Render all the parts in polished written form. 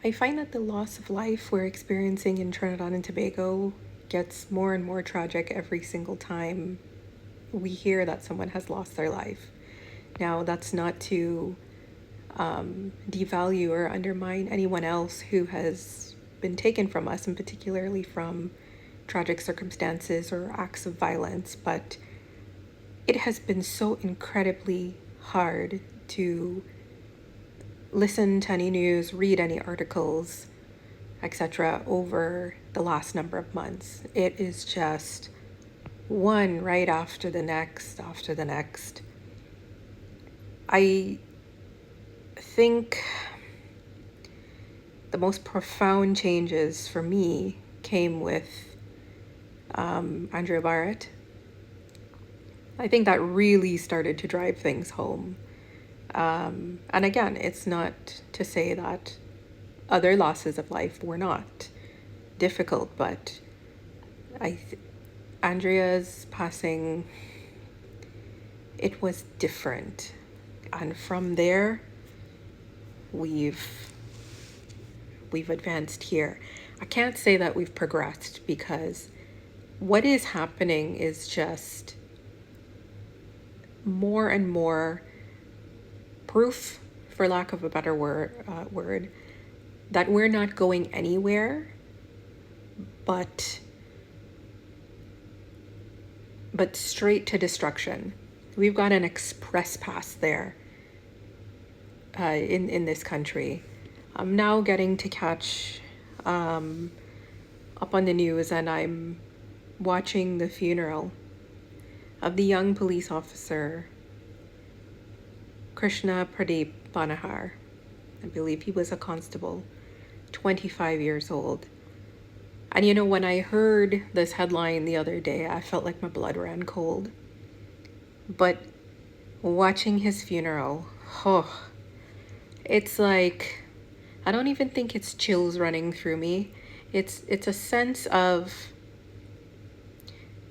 I find that the loss of life we're experiencing in Trinidad and Tobago gets more and more tragic every single time we hear that someone has lost their life. Now, that's not to devalue or undermine anyone else who has been taken from us, and particularly from tragic circumstances or acts of violence, but it has been so incredibly hard to listen to any news, read any articles, etc. over the last number of months. It is just one right after the next, after the next. I think the most profound changes for me came with Andrea Barrett. I think that really started to drive things home. And again, it's not to say that other losses of life were not difficult, but Andrea's passing, it was different. And from there, we've advanced here. I can't say that we've progressed, because what is happening is just more and more proof, for lack of a better word, that we're not going anywhere, but straight to destruction. We've got an express pass there in this country. I'm now getting to catch up on the news, and I'm watching the funeral of the young police officer, Krishna Pradeep Banahar. I believe he was a constable, 25 years old. And you know, when I heard this headline the other day, I felt like my blood ran cold. But watching his funeral, it's like, I don't even think it's chills running through me. It's a sense of,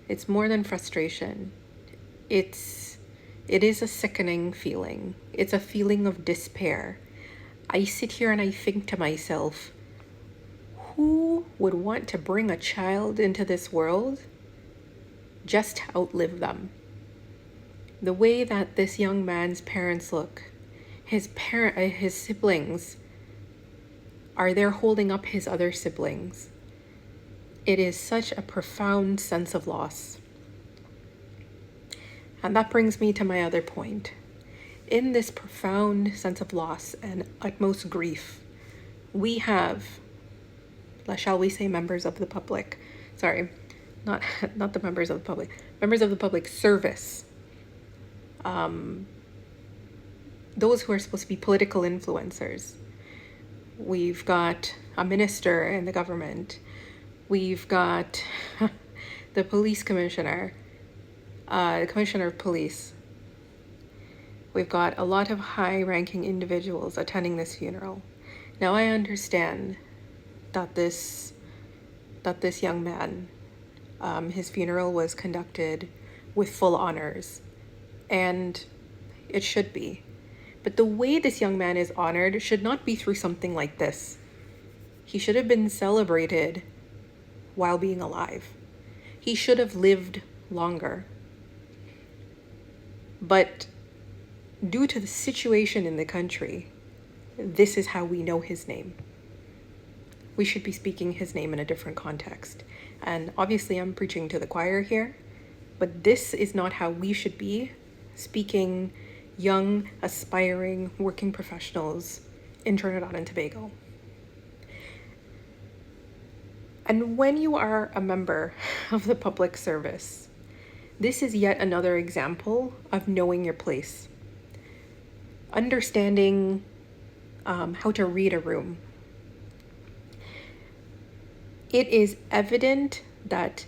it's more than frustration. It is a sickening feeling. It's a feeling of despair. I sit here and I think to myself, who would want to bring a child into this world just to outlive them? The way that this young man's parents look, his siblings are there holding up his other siblings. It is such a profound sense of loss. And that brings me to my other point. In this profound sense of loss and utmost grief, we have, shall we say, members of the public, sorry, not the members of the public, members of the public service, those who are supposed to be political influencers. We've got a minister in the government. We've got the police commissioner, the commissioner of police. We've got a lot of high-ranking individuals attending this funeral. Now, I understand that this young man, his funeral was conducted with full honors, and it should be. But the way this young man is honored should not be through something like this. He should have been celebrated while being alive. He should have lived longer. But due to the situation in the country, this is how we know his name. We should be speaking his name in a different context. And obviously I'm preaching to the choir here, but this is not how we should be speaking young, aspiring, working professionals in Trinidad and Tobago. And when you are a member of the public service, this is yet another example of knowing your place. Understanding how to read a room. It is evident that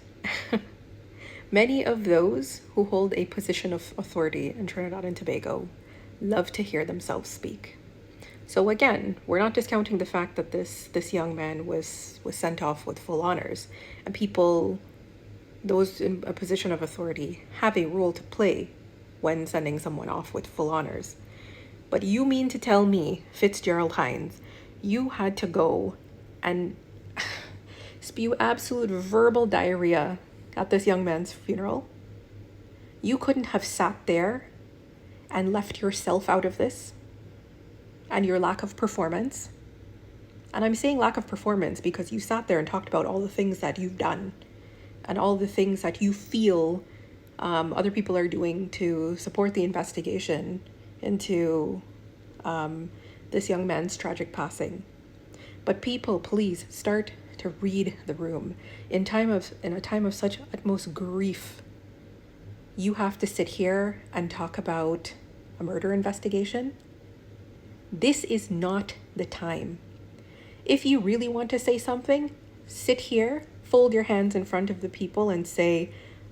many of those who hold a position of authority in Trinidad and Tobago love to hear themselves speak. So again, we're not discounting the fact that this young man was sent off with full honors, and people, those in a position of authority, have a role to play when sending someone off with full honors. But you mean to tell me, Fitzgerald Hines, You had to go and spew absolute verbal diarrhea at this young man's funeral. You couldn't have sat there and left yourself out of this and your lack of performance. And I'm saying lack of performance because you sat there and talked about all the things that you've done and all the things that you feel other people are doing to support the investigation into this young man's tragic passing. But people, please start to read the room. In a time of such utmost grief, you have to sit here and talk about a murder investigation. This is not the time. If you really want to say something, sit here, fold your hands in front of the people and say,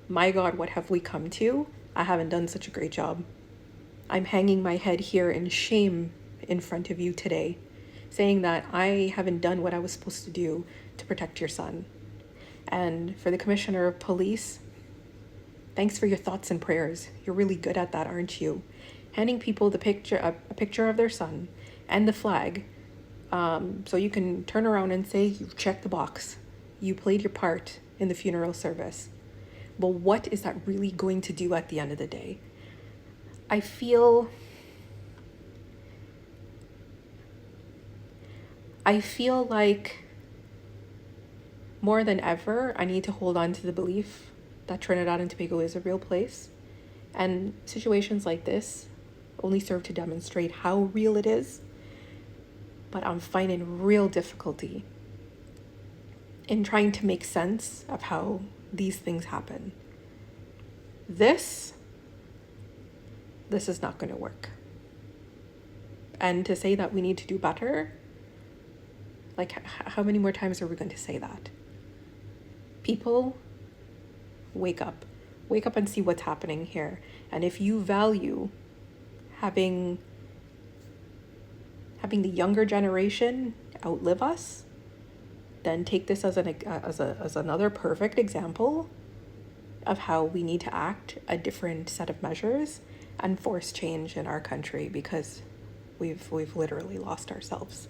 my God, what have we come to? I haven't done such a great job. I'm hanging my head here in shame in front of you today, saying that I haven't done what I was supposed to do to protect your son. And for the Commissioner of Police, thanks for your thoughts and prayers. You're really good at that, aren't you? Handing people a picture of their son and the flag, so you can turn around and say, you've checked the box. You played your part in the funeral service. But what is that really going to do at the end of the day? I feel like more than ever, I need to hold on to the belief that Trinidad and Tobago is a real place. And situations like this only serve to demonstrate how real it is. But I'm finding real difficulty in trying to make sense of how these things happen. This is not going to work. And to say that we need to do better, like how many more times are we going to say that? People, wake up and see what's happening here. And if you value having the younger generation outlive us, then take this as another perfect example of how we need to act a different set of measures and force change in our country, because we've literally lost ourselves.